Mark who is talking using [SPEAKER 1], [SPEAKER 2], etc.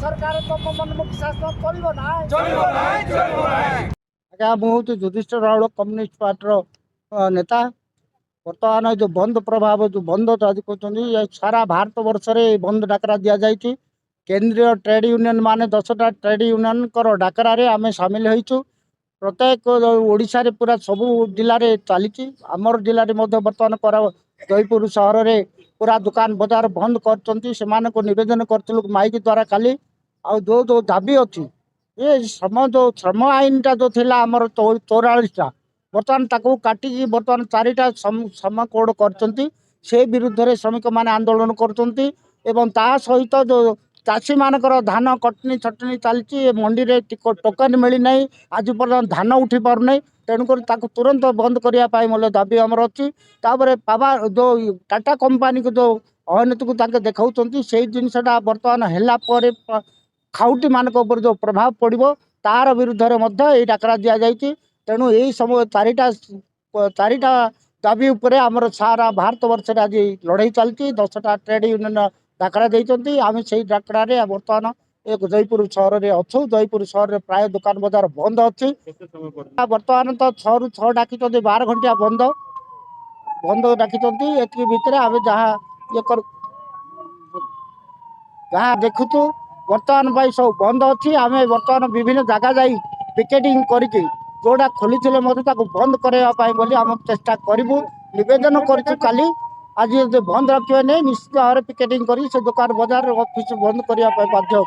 [SPEAKER 1] सरकार तुम मनमुख शासन चलो ना
[SPEAKER 2] आज्ञा मुझे युधिष्ठिर राउल कम्युनिस्ट पार्टी नेता बर्तमान जो बंद प्रभाव जो बंद आज कहते सारा भारत वर्ष में बंद डाकरा दि जाए केंद्रीय ट्रेड यूनियन माने 10टा ट्रेड यूनियन डाकरा आम सामिल होइछु प्रत्येक ओडिशा रे पूरा सबू जिले में चली आमर जिले में बर्तमान जयपुर सहर में पूरा दुकान बजार बंद कर निवेदन करूँ माइक द्वारा खाली जो दाबी अच्छी ये जो श्रम आईन टा जो थिला आमर 44टा बर्तमान ताकू काटिकी बर्तमान 4टा श्रम कोड कर से विरुद्ध रे श्रमिक माने आंदोलन करछंती एवं ता सहित जो चाषी मानकर धान कटनी छटनी चलती मंडी रे टोकन मिली ना आज पर्यटन धान उठी पार नहीं तेणुक तुरंत बंद करने दाबी आमर अच्छी पावा जो टाटा कंपनी को जो अवनति को देखा से जिनसा बर्तमान है खाउटी मान जो प्रभाव पड़ो तार विरुद्ध में डाकरा दि जाए तेणु यही समय 4टा दाबी उपरे आमर सारा भारत वर्ष आज लड़ाई चलती 10टा ट्रेड यूनियन डाकरा देते आम से डाकरा बर्तमान एक जयपुर सहर में अच्छु जयपुर सहर में प्राय दुकान बजार बंद अच्छी बर्तमान तो 6 ରୁ 6 डाकी 12 घंटिया बंद बंद डाकी एति भितर आम जहाँ ये जहाँ देखुचु बर्तमान सब बंद अच्छी आम बर्तमान विभिन्न जगह जा पिकेटिंग करके जोड़ा खोली बंद करने आम चेष्टा करूँ नवेदन करी आज बंद रखिए नहीं निश्चित भाव में पिकेटिंग कर दुकान बजार ऑफिस बंद करने बाध्य।